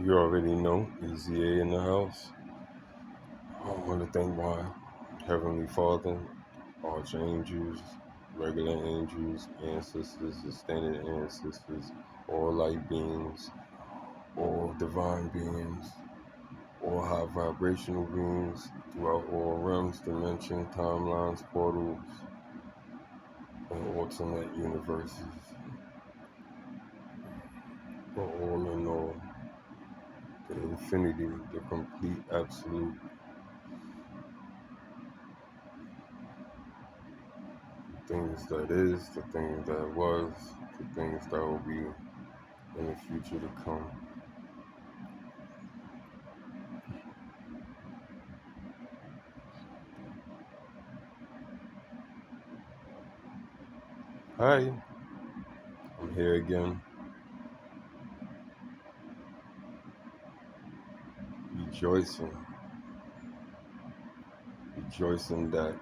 You already know, Easy A in the house. I want to thank my Heavenly Father, archangels, regular angels, ancestors, extended ancestors, all light beings, all divine beings, all high vibrational beings throughout all realms, dimensions, timelines, portals, and alternate universes. But all in all, the infinity, the complete absolute, things that is, the things that was, the things that will be in the future to come. Hi, I'm here again, rejoicing, rejoicing that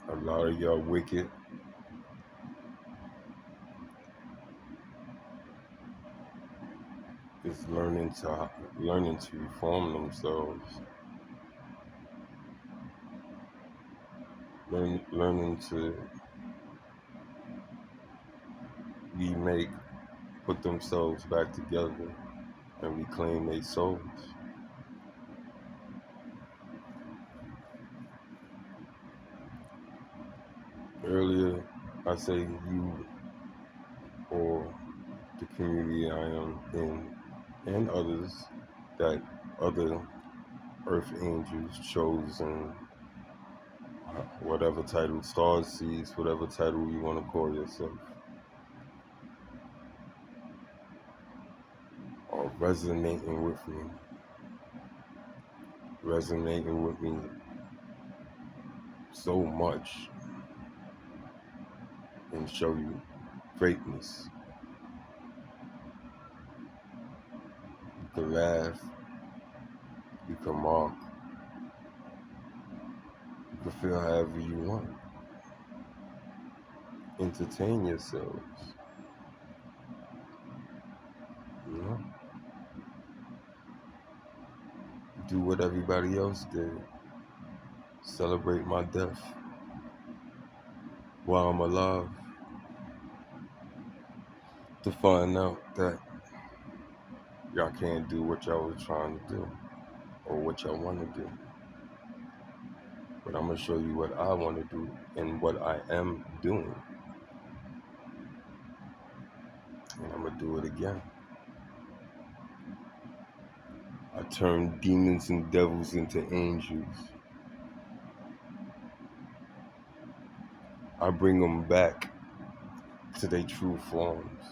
a lot of y'all wicked is learning to reform themselves, learning to remake, put themselves back together, and reclaim their souls. Earlier, I say you or the community I am in, and others that other earth angels chose, and whatever title, stars, seeds, whatever title you want to call yourself, are resonating with me so much, and show you greatness. You can laugh, you can mock, you can feel however you want. Entertain yourselves, you know? Do what everybody else did. Celebrate my death while I'm alive, to find out that y'all can't do what y'all was trying to do or what y'all want to do. But I'm going to show you what I want to do and what I am doing. And I'm going to do it again. I turn demons and devils into angels. I bring them back to their true forms.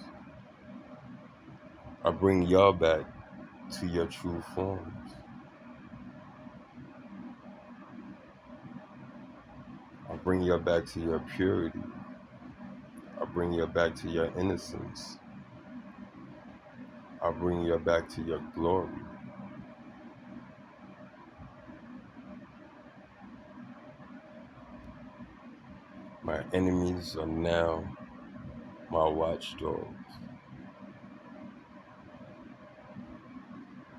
I bring y'all back to your true forms. I bring you back to your purity. I bring you back to your innocence. I bring you back to your glory. My enemies are now my watchdogs.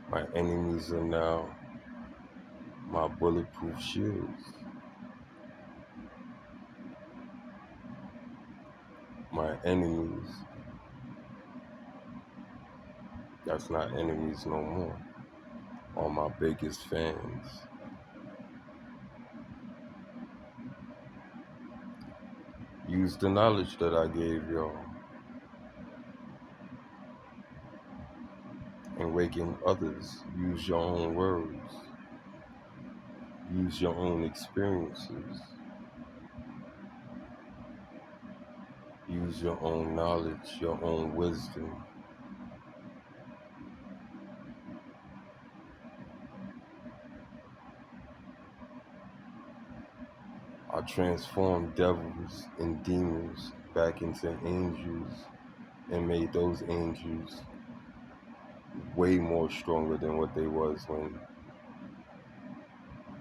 My enemies are now my bulletproof shields. My enemies, that's not enemies no more, are my biggest fans. Use the knowledge that I gave y'all and waken others. Use your own words. Use your own experiences. Use your own knowledge, your own wisdom. I transformed devils and demons back into angels and made those angels way more stronger than what they was when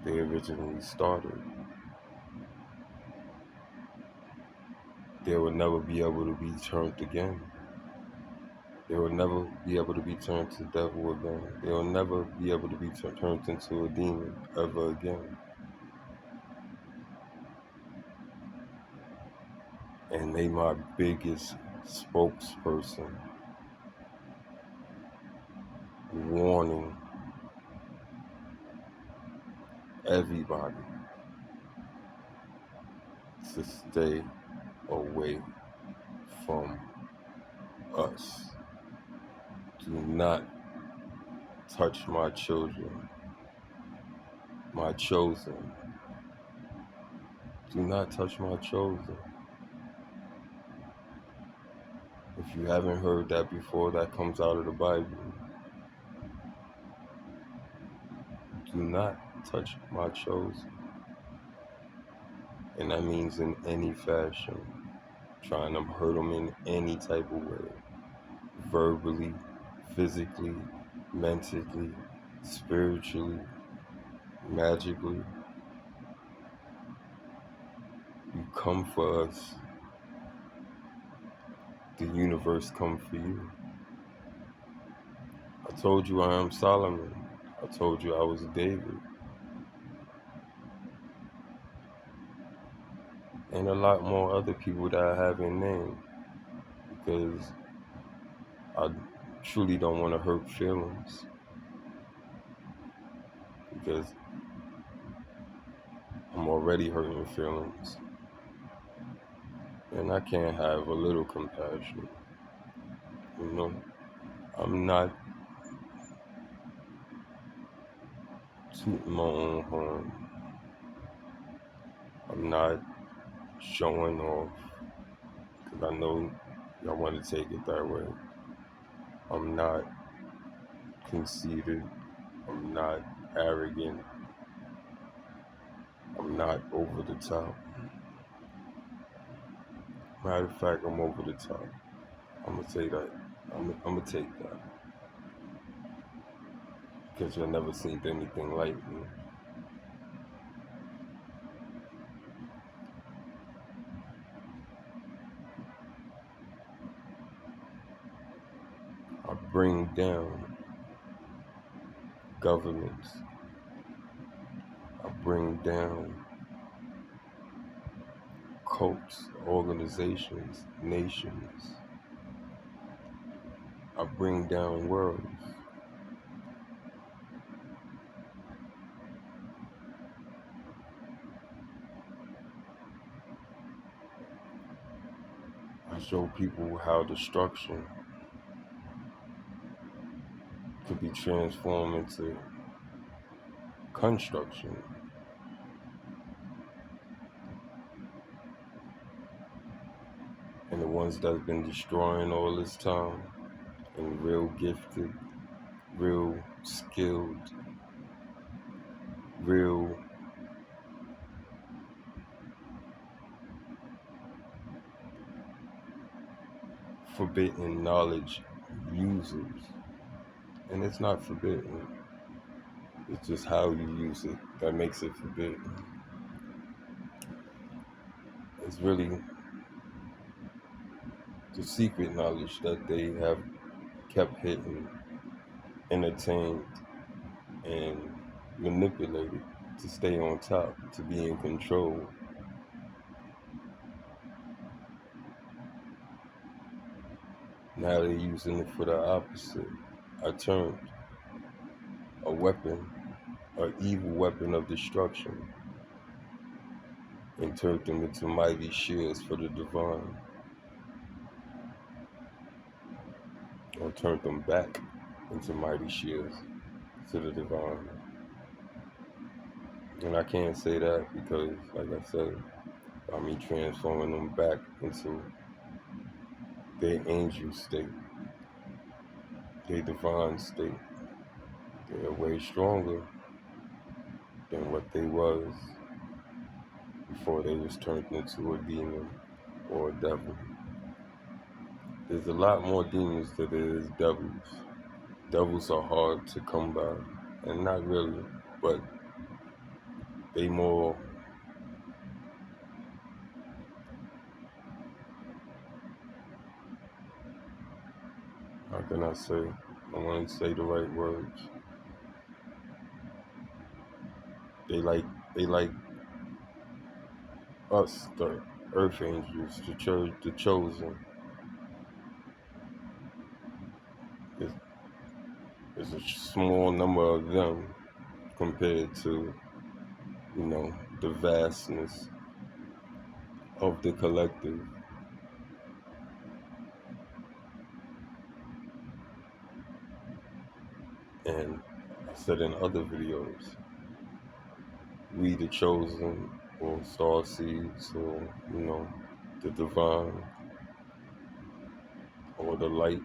they originally started. they will never be able to be turned again. They will never be able to be turned to devil again. They will never be able to be turned into a demon ever again. And they my biggest spokesperson, warning everybody to stay away from us. Do not touch my children, my chosen. Do not touch my chosen. If you haven't heard that before, that comes out of the Bible. Do not touch my chosen. And that means in any fashion, trying to hurt them in any type of way, verbally, physically, mentally, spiritually, magically. You come for us, the universe come for you. I told you I am Solomon. I told you I was David. And a lot more other people that I haven't named, because I truly don't want to hurt feelings, because I'm already hurting feelings, and I can't have a little compassion. You know, I'm not tooting my own horn. I'm not showing off, because I know y'all want to take it that way. I'm not conceited. I'm not arrogant. I'm not over the top. Matter of fact, I'm over the top. I'm gonna say that. I'm gonna take that, because you've never seen anything like me. I bring down governments. I bring down cults, organizations, nations. I bring down worlds. I show people how destruction could be transformed into construction. And the ones that have been destroying all this time, and real gifted, real skilled, real forbidden knowledge users. And it's not forbidden. It's just how you use it that makes it forbidden. It's really the secret knowledge that they have kept hidden, entertained, and manipulated to stay on top, to be in control. Now they're using it for the opposite. I turned a weapon, an evil weapon of destruction, and turned them into mighty shields for the divine. Or turned them back into mighty shields to the divine. And I can't say that because, like I said, by me transforming them back into their angel state, their divine state, they're way stronger than what they was before they was turned into a demon or a devil. There's a lot more demons than there is devils. Devils are hard to come by, and not really, but they more how can I say? I want to say the right words. They like us, the earth angels, the chosen. It's, it's a small number of them compared to, the vastness of the collective. And I said in other videos, we the chosen, or star seeds, or, the divine, or the light.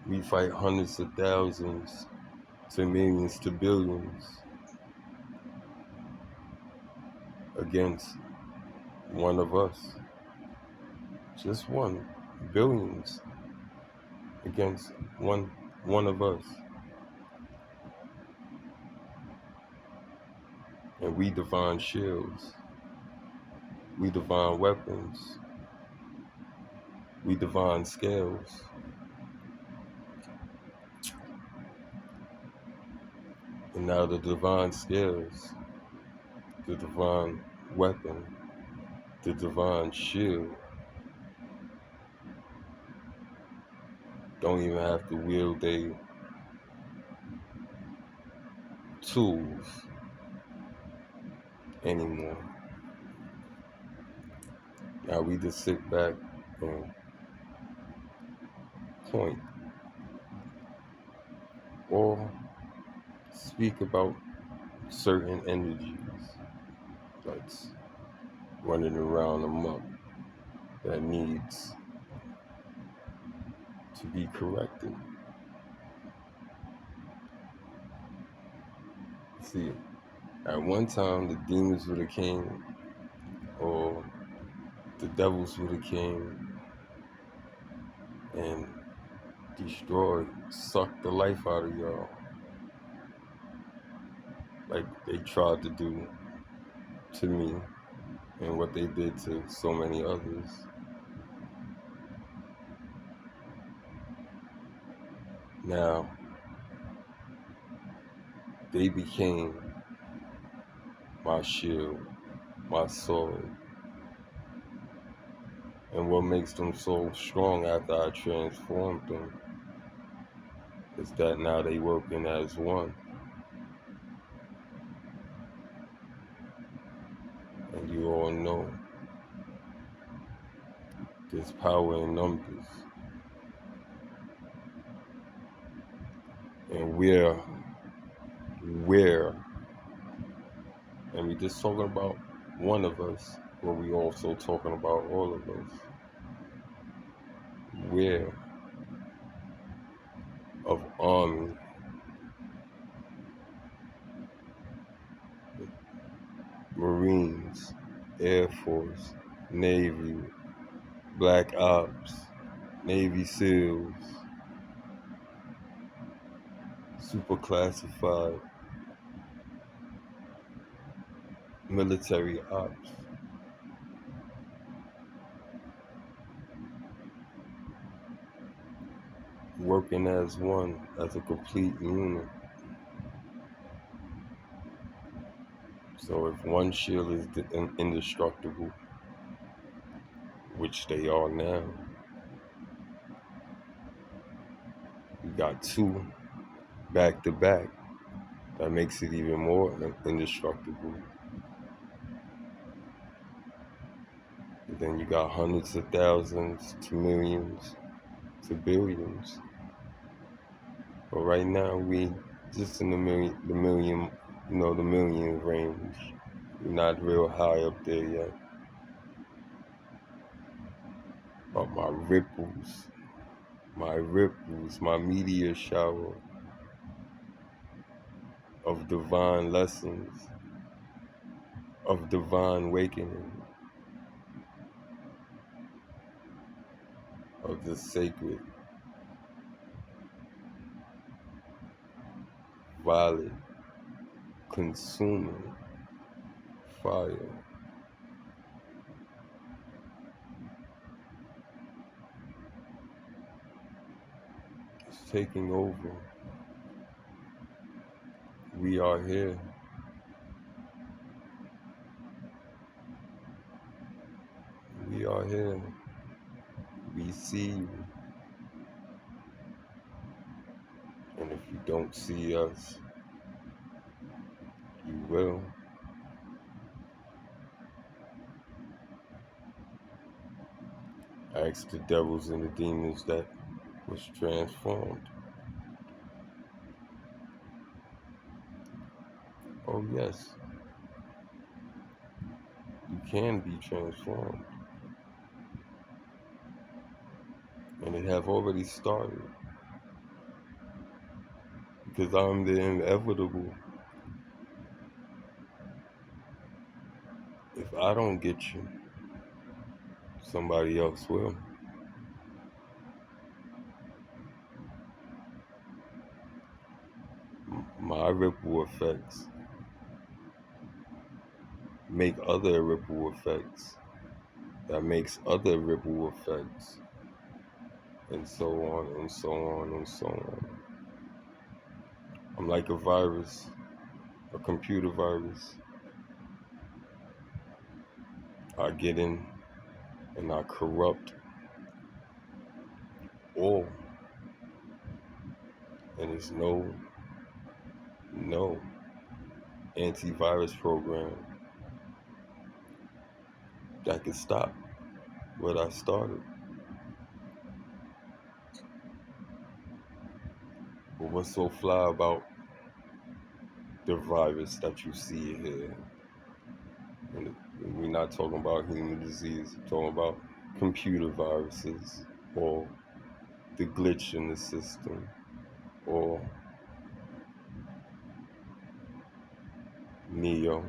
We fight hundreds of thousands to millions to billions against one of us. Just one. Billions against one of us. And we divine shields. We divine weapons. We divine scales. And now the divine scales, the divine weapon, the divine shield don't even have to wield their tools anymore. Now we just sit back and point or speak about certain energies that's running around amok that needs to be corrected. See, at one time the demons were the king, or the devils were the king, and destroyed, sucked the life out of y'all, like they tried to do to me and what they did to so many others. Now, they became my shield, my sword. And what makes them so strong after I transformed them is that now they working as one. And you all know there's power in numbers. And and we just talking about one of us, but we also talking about all of us. We're of Army, Marines, Air Force, Navy, Black Ops, Navy SEALs, super classified, military ops. Working as one, as a complete unit. So if one shield is indestructible, which they are now, we got two back to back. That makes it even more indestructible. And then you got hundreds of thousands to millions to billions. But right now we just in the million, the million range. We're not real high up there yet. But my ripples, my meteor shower of divine lessons, of divine awakening, of the sacred, violet, consuming fire taking over. We are here. We are here. We see you. And if you don't see us, you will. Ask the devils and the demons that was transformed. Oh yes, you can be transformed. And it have already started. Because I'm the inevitable. If I don't get you, somebody else will. My ripple effects make other ripple effects that makes other ripple effects, and so on and so on and so on. I'm like a virus, a computer virus. I get in and I corrupt all, and there's no antivirus program that can stop what I started. But what's so fly about the virus that you see here? And we're not talking about human disease, we're talking about computer viruses, or the glitch in the system, or Neo,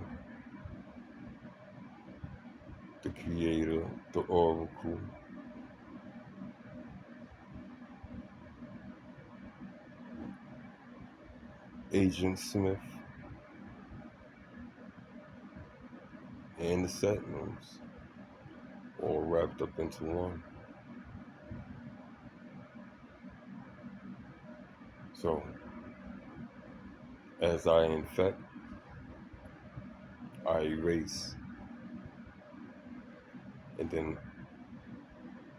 the creator, the oracle. Agent Smith, and the Sentinels, all wrapped up into one. So, as I infect, I erase, and then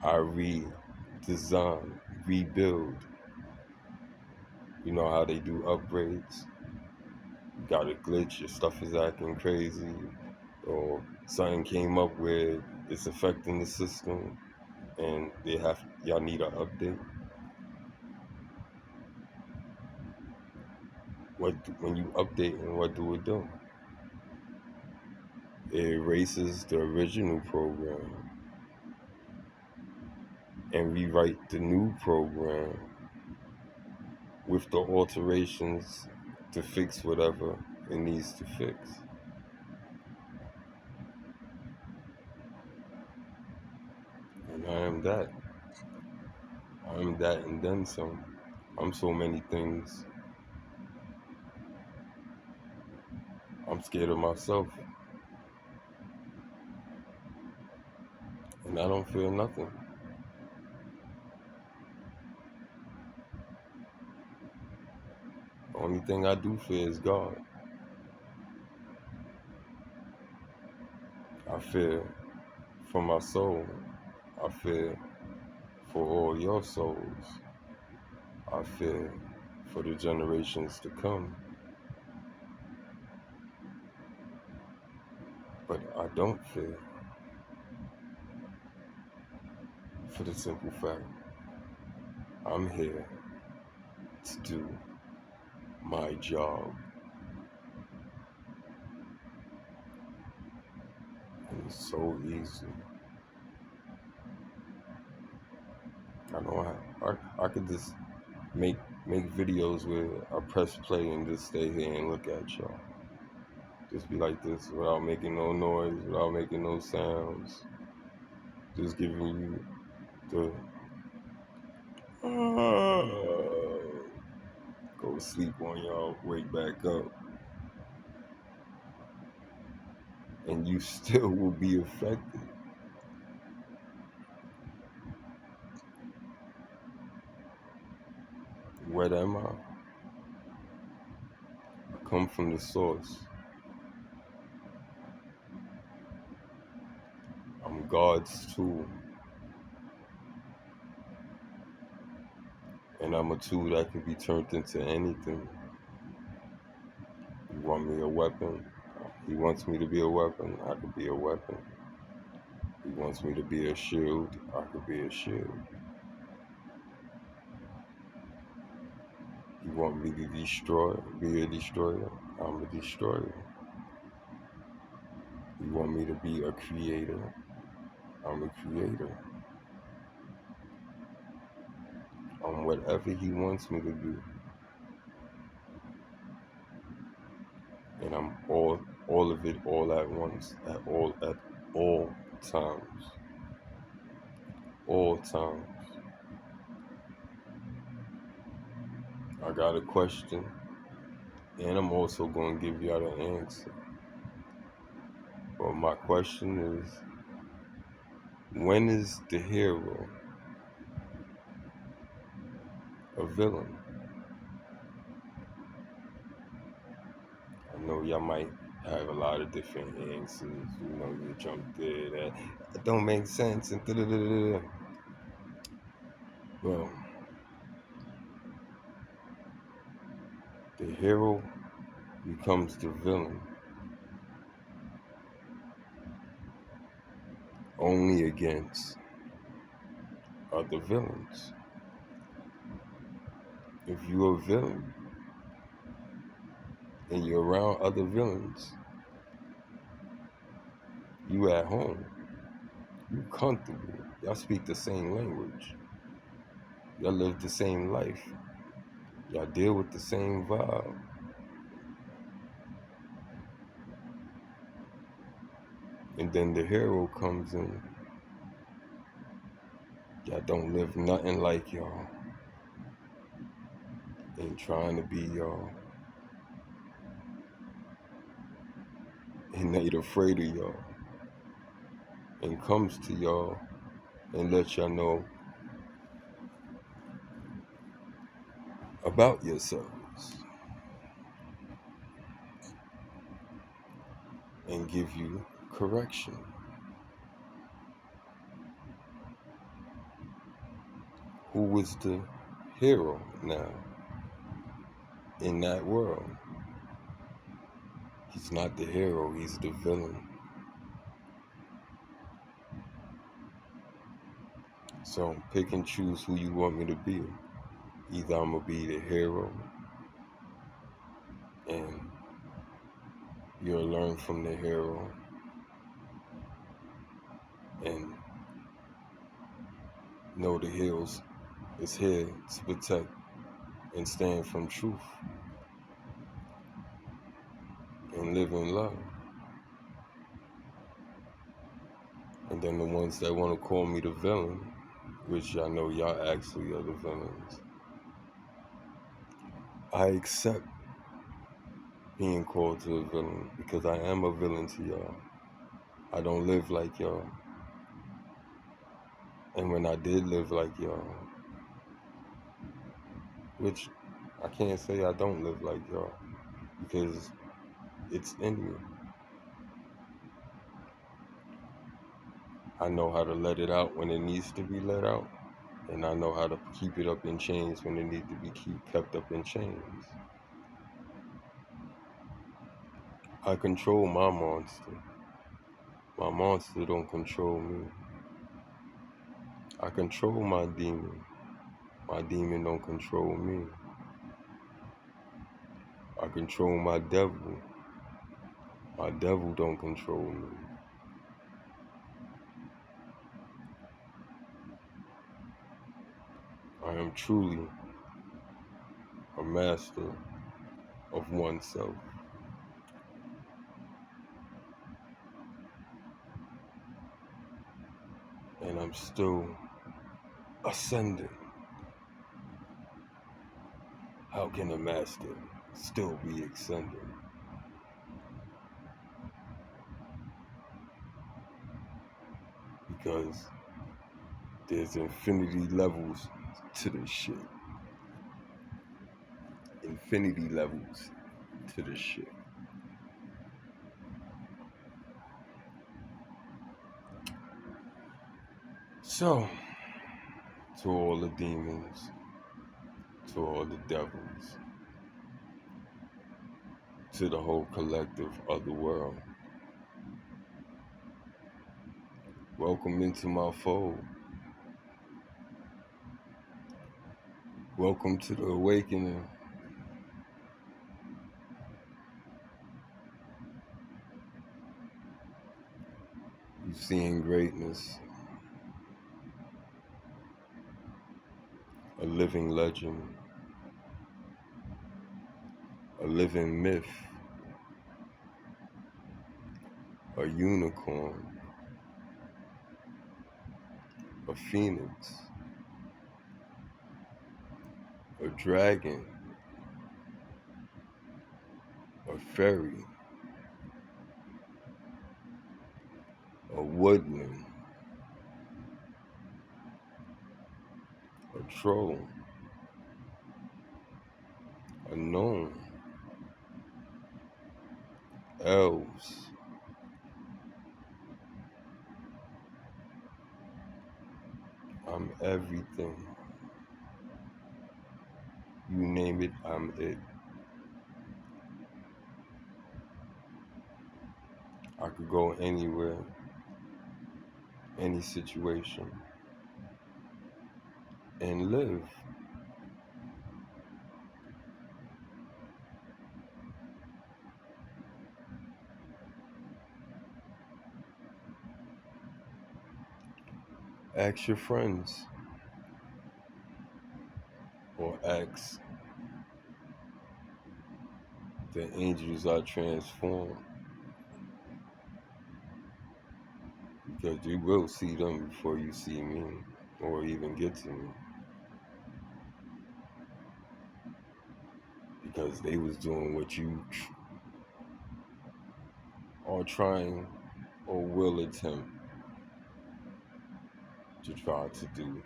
I redesign, rebuild. You know how they do upgrades? You got a glitch, your stuff is acting crazy, or something came up where it's affecting the system, and y'all need an update. When you update, and what do it do? It erases the original program and rewrite the new program with the alterations to fix whatever it needs to fix. And I am that. I am that and then some. I'm so many things. I'm scared of myself. And I don't feel nothing. The only thing I do fear is God. I fear for my soul. I fear for all your souls. I fear for the generations to come. But I don't fear for the simple fact I'm here to do my job. And it's so easy. I know I could just make videos where I press play and just stay here and look at y'all. Just be like this without making no noise, without making no sounds. Just giving you the go to sleep on y'all, wake back up. And you still will be affected. What am I? I come from the source. I'm God's tool. And I'm a tool that can be turned into anything. You want me a weapon? He wants me to be a weapon. I could be a weapon. He wants me to be a shield. I could be a shield. He wants me to be a destroyer. I'm a destroyer. He wants me to be a creator. I'm a creator. I'm whatever he wants me to be. And I'm all of it all at once, at all times. All times. I got a question, and I'm also going to give y'all the answer. But my question is, when is the hero a villain? I know y'all might have a lot of different answers. You jump there, that don't make sense, and da-da-da-da-da. Well, the hero becomes the villain only against other villains. If you're a villain and you're around other villains, you at home, you comfortable, y'all speak the same language, y'all live the same life, y'all deal with the same vibe. And then the hero comes in, y'all don't live nothing like y'all, ain't trying to be y'all, and ain't afraid of y'all, and comes to y'all and lets y'all know about yourselves and give you correction. Who is the hero now in that world? He's not the hero, he's the villain. So pick and choose who you want me to be. Either I'm gonna be the hero and you'll learn from the hero and know the hero is here to protect and stand from truth and live in love. And then the ones that want to call me the villain, which I know y'all actually are the villains, I accept being called to a villain because I am a villain to y'all. I don't live like y'all. And when I did live like y'all, which I can't say I don't live like y'all because it's in me. I know how to let it out when it needs to be let out, and I know how to keep it up in chains when it needs to be kept up in chains. I control my monster. My monster don't control me. I control my demon. My demon don't control me. I control my devil. My devil don't control me. I am truly a master of oneself. And I'm still ascending. How can a master still be ascending? Because there's infinity levels to this shit. infinity levels to this shit. So, to all the demons, to all the devils, to the whole collective of the world, welcome into my fold. Welcome to the awakening. You've seen greatness, a living legend, a living myth, a unicorn, a phoenix, a dragon, a fairy, a woodland, a troll, a gnome, elves, I'm everything. You name it, I'm it. I could go anywhere, any situation, and live. Ask your friends, or ask the angels I transform, because you will see them before you see me, or even get to me. Because they was doing what you are trying or will attempt to try to do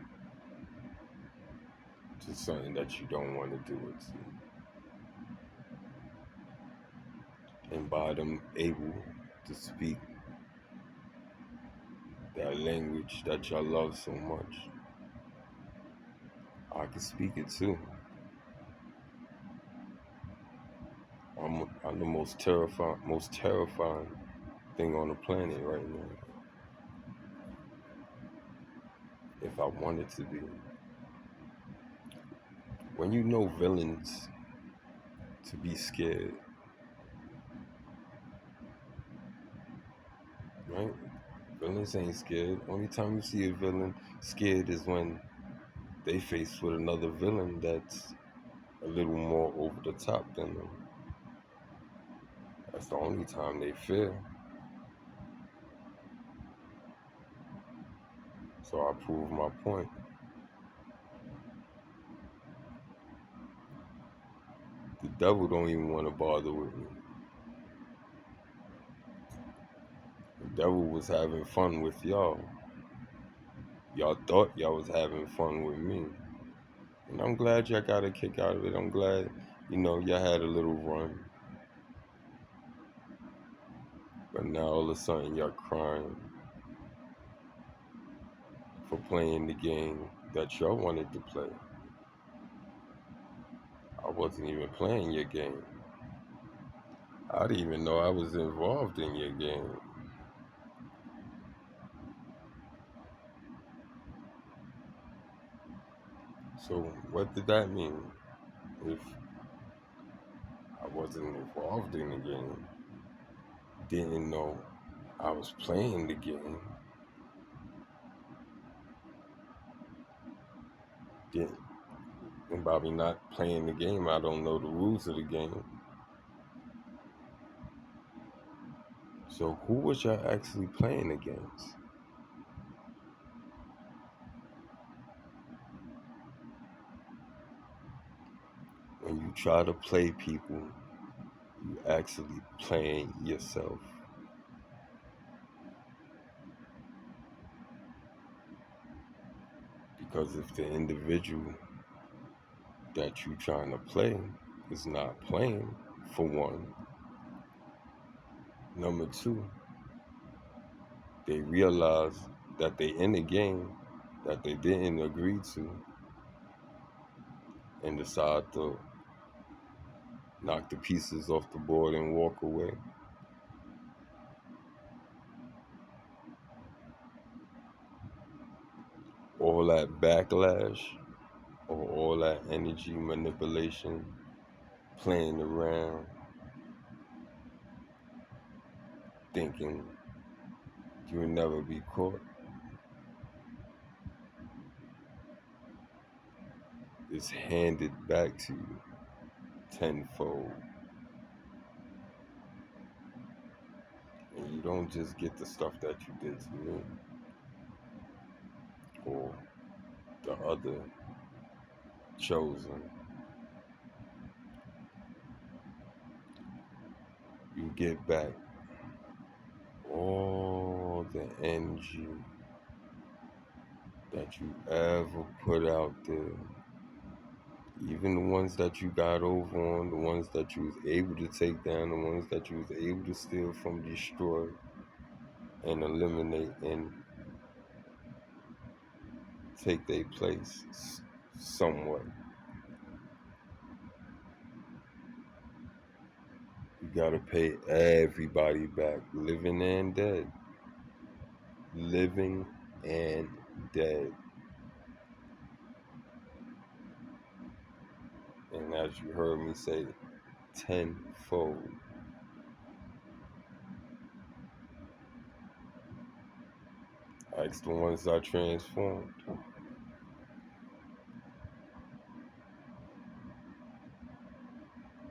to something that you don't want to do it to. And by them able to speak that language that y'all love so much, I can speak it too. I'm the most terrifying thing on the planet right now. If I wanted to be. When you know villains to be scared, right? Villains ain't scared. Only time you see a villain scared is when they faced with another villain that's a little more over the top than them. That's the only time they fear. So I proved my point. The devil don't even want to bother with me. The devil was having fun with y'all. Y'all thought y'all was having fun with me. And I'm glad y'all got a kick out of it. I'm glad, y'all had a little run. But now all of a sudden y'all crying for playing the game that y'all wanted to play. I wasn't even playing your game. I didn't even know I was involved in your game. So what did that mean? If I wasn't involved in the game, didn't know I was playing the game, didn't, and by me not playing the game, I don't know the rules of the game. So who was y'all actually playing against? When you try to play people, you actually playing yourself. Because if the individual that you trying to play is not playing, for one. Number two, they realize that they in a game that they didn't agree to and decide to knock the pieces off the board and walk away. All that backlash or all that energy manipulation, playing around, thinking you'll never be caught, is handed back to you tenfold. And you don't just get the stuff that you did to me or the other chosen. You get back all the energy that you ever put out there. Even the ones that you got over on, the ones that you was able to take down, the ones that you was able to steal from, destroy, and eliminate and take their place somewhat. You gotta pay everybody back, living and dead. Living and dead. And as you heard me say, tenfold. Ask the ones I transformed.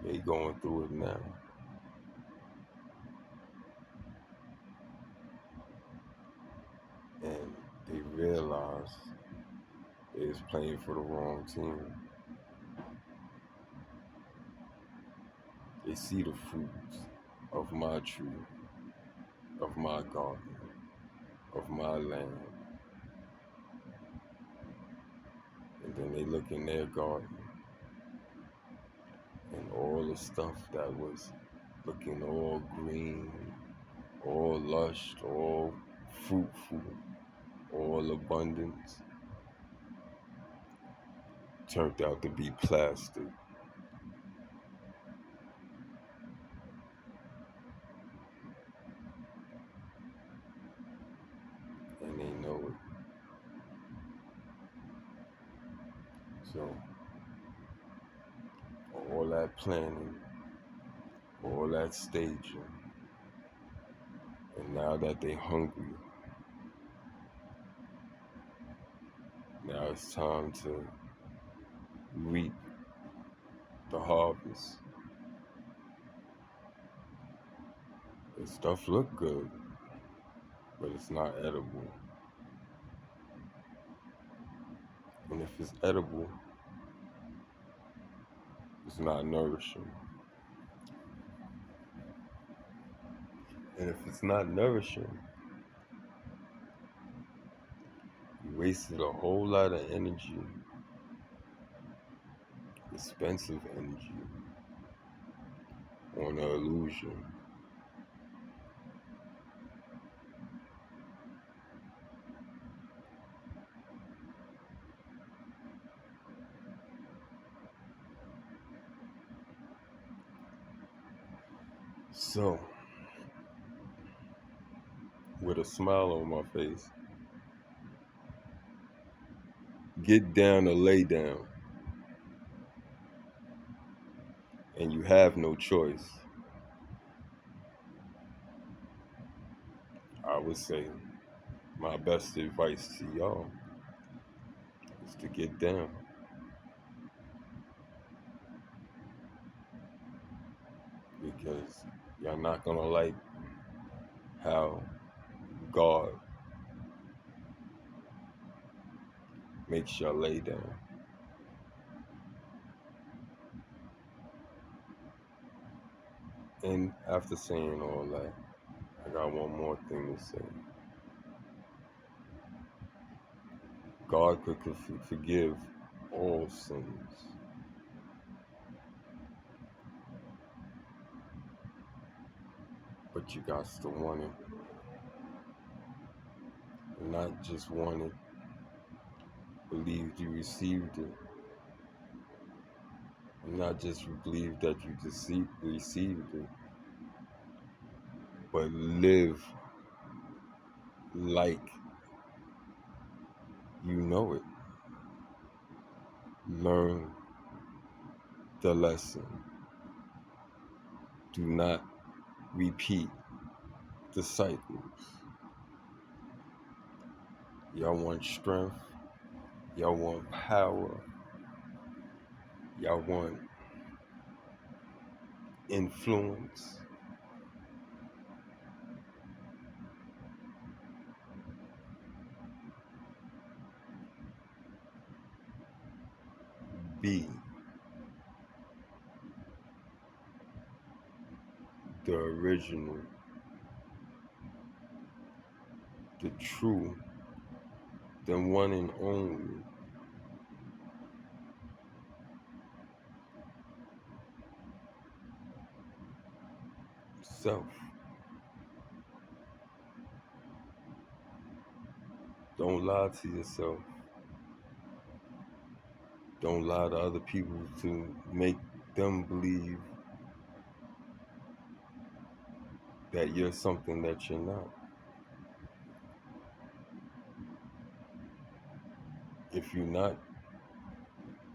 They going through it now. And they realize they was playing for the wrong team. They see the fruits of my tree, of my garden, of my land. And then they look in their garden and all the stuff that was looking all green, all lush, all fruitful, all abundance, turned out to be plastic. And they know it. So, all that planning, all that staging, and now that they hungry, now it's time to reap the harvest. The stuff look good, but it's not edible. And if it's edible, it's not nourishing. And if it's not nourishing, you wasted a whole lot of energy, expensive energy, on an illusion. So, with a smile on my face, get down or lay down, and you have no choice. I would say my best advice to y'all is to get down. Because y'all not gonna like how God makes y'all lay down. And after saying all that, I got one more thing to say. God could forgive all sins. But you got to want it. And not just want it, believed you received it. And not just believe that you received it, but live like you know it. Learn the lesson. Do not repeat the cycles. Y'all want strength. Y'all want power. Y'all want influence. Be the original, the true, the one and only self. Don't lie to yourself. Don't lie to other people to make them believe that you're something that you're not. If you're not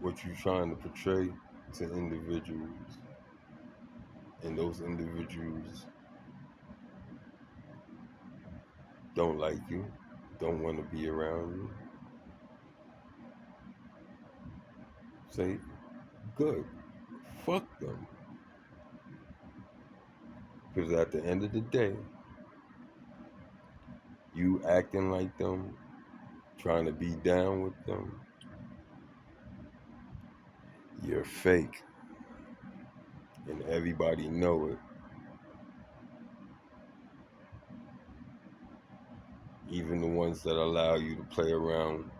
what you're trying to portray to individuals, and those individuals don't like you, don't want to be around you, say, good, fuck them. Because at the end of the day, you acting like them, trying to be down with them, you're fake. And everybody know it. Even the ones that allow you to play around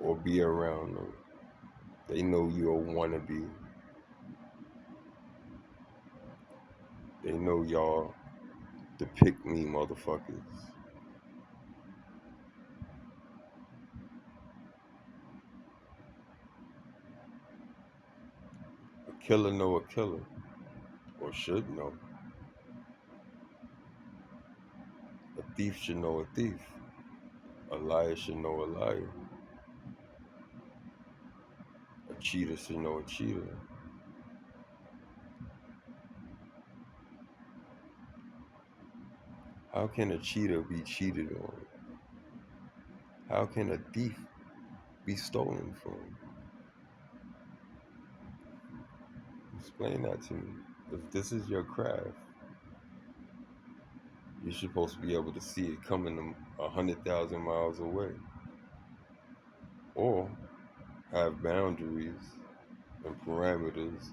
or be around them, they know you're a wannabe. They know y'all the pick me motherfuckers. A killer know a killer, or should know. A thief should know a thief. A liar should know a liar. A cheater should know a cheater. How can a cheater be cheated on? How can a thief be stolen from? Explain that to me. If this is your craft, you're supposed to be able to see it coming 100,000 miles away. Or have boundaries and parameters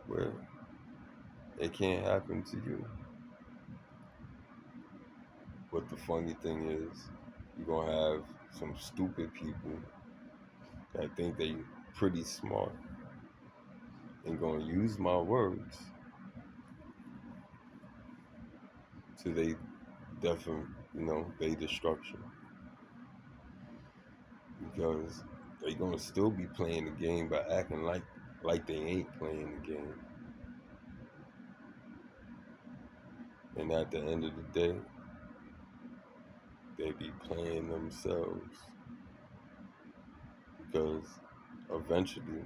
where it can't happen to you. But the funny thing is, you're going to have some stupid people that think they pretty smart and going to use my words to they they destruction. Because they going to still be playing the game by acting like they ain't playing the game. And at the end of the day, they be playing themselves. Because eventually,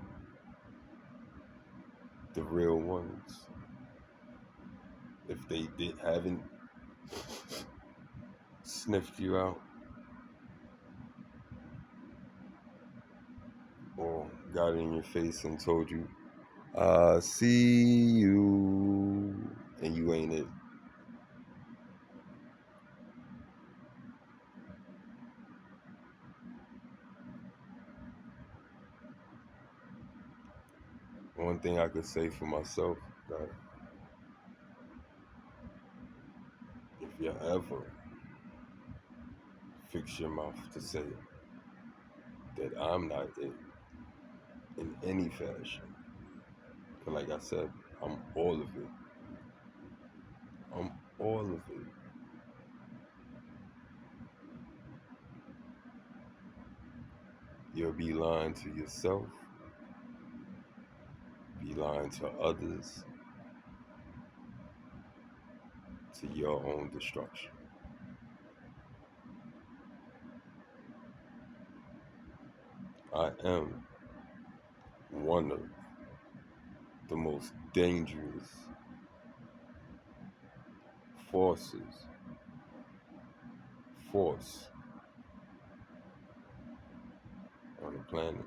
the real ones, if they haven't sniffed you out or got in your face and told you, I see you, and you ain't it. One thing I could say for myself, that if you ever fix your mouth to say that I'm not it in any fashion, 'cause like I said, I'm all of it. I'm all of it. You'll be lying to yourself, be lying to others, to your own destruction. I am one of the most dangerous forces, force on the planet.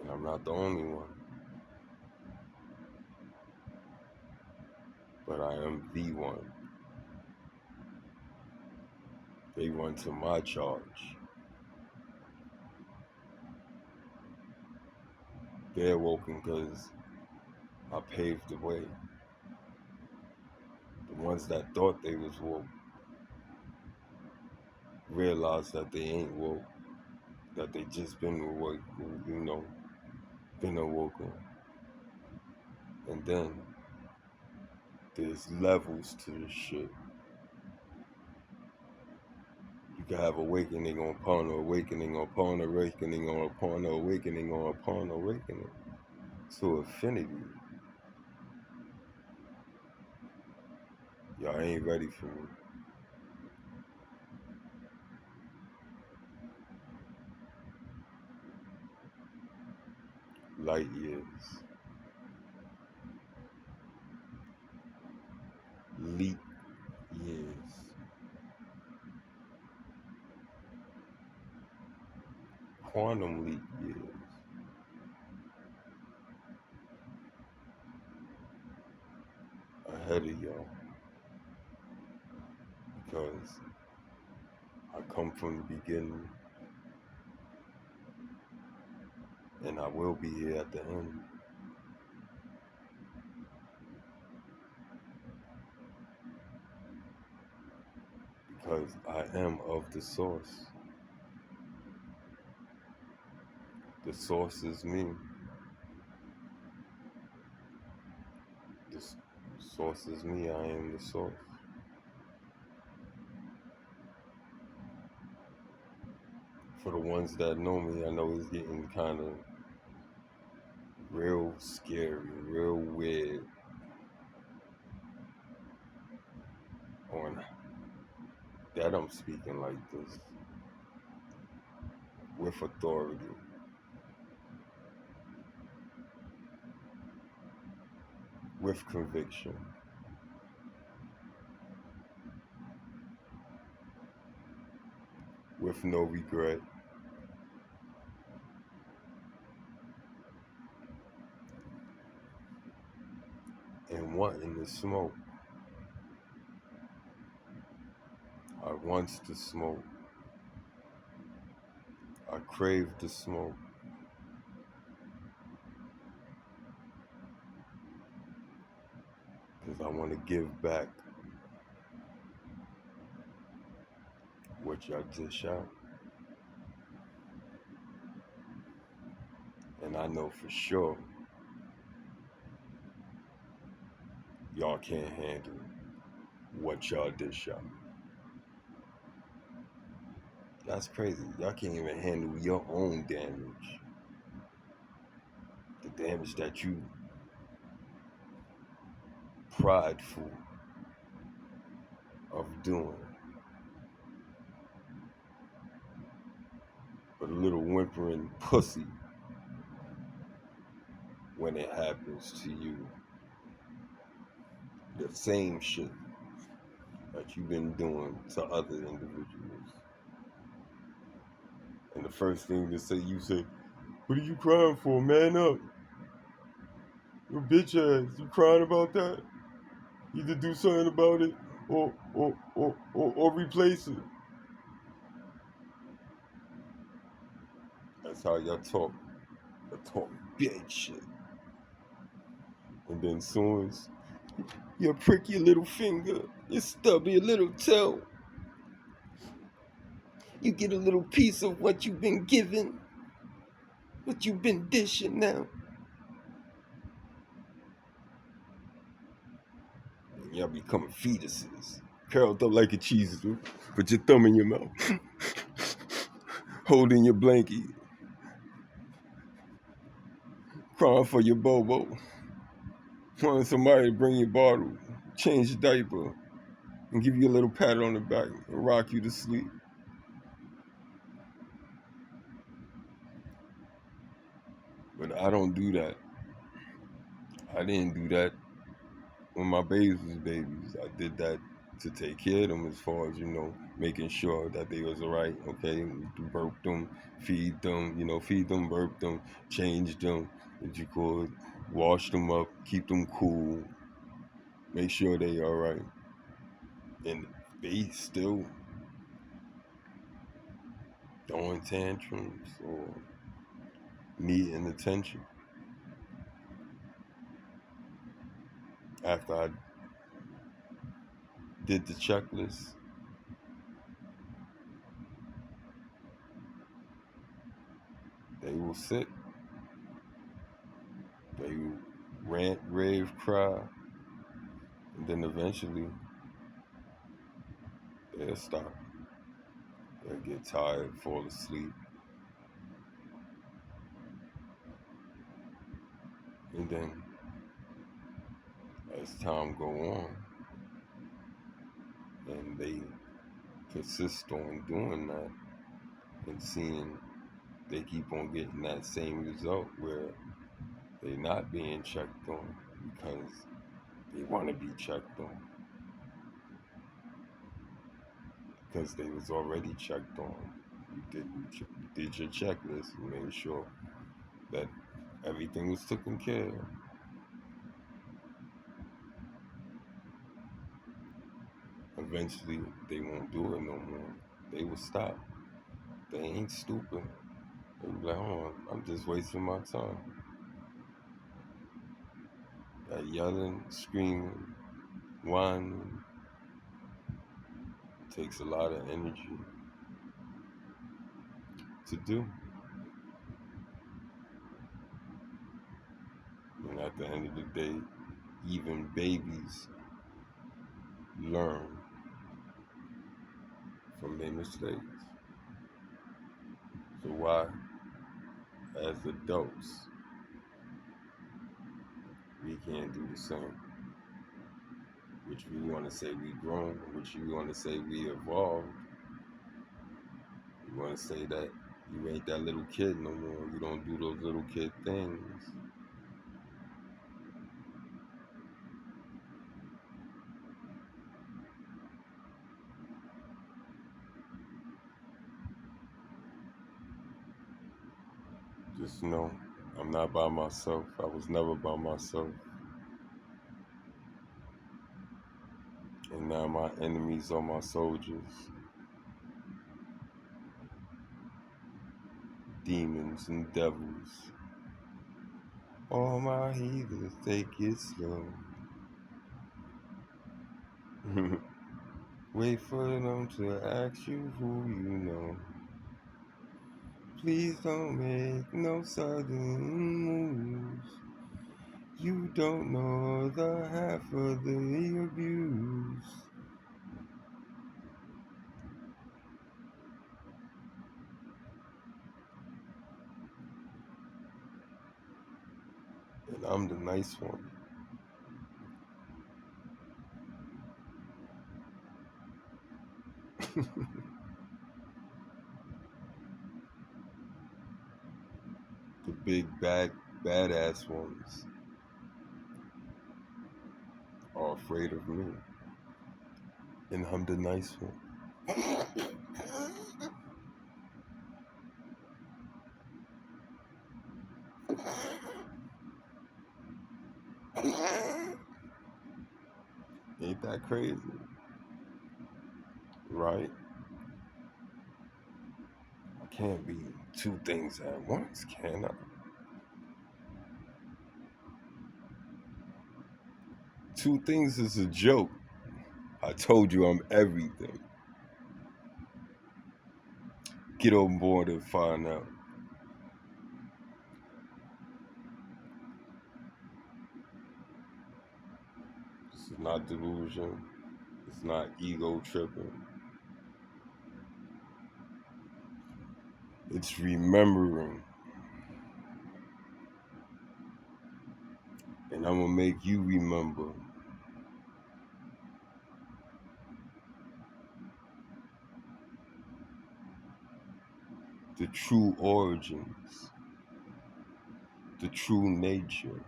And I'm not the only one, but I am the one. They run to my charge. They're woken because I paved the way. The ones that thought they was woke realized that they ain't woke, that they just been awake, been awoken. And then there's levels to this shit. You can have awakening upon awakening upon awakening upon awakening upon awakening to infinity. Y'all ain't ready for me. Light years. Leap years. Quantum leap years. Ahead of y'all. Because I come from the beginning and I will be here at the end. Because I am of the source. The source is me. The source is me. I am the source. For the ones that know me, I know it's getting kind of real scary, real weird on that I'm speaking like this with authority, with conviction, with no regret, and wanting to smoke. I wants to smoke. I crave to smoke. Because I want to give back what y'all dish out. And I know for sure y'all can't handle what y'all dish out. That's crazy. Y'all can't even handle your own damage. The damage that you prideful of doing. But a little whimpering pussy when it happens to you. The same shit that you've been doing to other individuals. And the first thing to say, you say, "What are you crying for? Man up. You bitch ass. You crying about that? Either do something about it or replace it." That's how y'all talk. Y'all talk big shit. And then soon as you prick your little finger, you stub your little toe, you get a little piece of what you've been given, what you've been dishing now. Y'all becoming fetuses, curled up like a cheese. Put your thumb in your mouth, holding your blankie, crying for your bobo, wanting somebody to bring your bottle, change your diaper, and give you a little pat on the back and rock you to sleep. But I don't do that. I didn't do that when my babies was babies. I did that to take care of them, as far as, making sure that they was all right. Okay, burp them, feed them, feed them, burp them, change them, as you call it, wash them up, keep them cool, make sure they all right. And they still throwing tantrums or needing attention. After I did the checklist, they will sit, they will rant, rave, cry, and then eventually they'll stop. They'll get tired, fall asleep, and then as time go on, and they persist on doing that, and seeing they keep on getting that same result where they're not being checked on because they want to be checked on, because they was already checked on. You did your checklist. You made sure that everything was taken care of. Eventually, they won't do it no more. They will stop. They ain't stupid. They be like, oh, I'm just wasting my time. That yelling, screaming, whining takes a lot of energy to do. And at the end of the day, even babies learn from their mistakes. So why, as adults, we can't do the same? Which we want to say we grown, which we want to say we evolved. We want to say that you ain't that little kid no more. You don't do those little kid things. Just know, I'm not by myself. I was never by myself. And now my enemies are my soldiers. Demons and devils. All my heathens, take it slow. Wait for them to ask you who you know. Please don't make no sudden moves. You don't know the half of the abuse. And I'm the nice one. The big bad badass ones are afraid of me. And I'm the nice one. Ain't that crazy? Right? I can't be two things at once, can I? Two things is a joke. I told you I'm everything. Get on board and find out. This It's not delusion. It's not ego tripping. It's remembering. And I'm going to make you remember the true origins, the true nature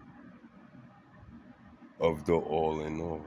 of the all in all.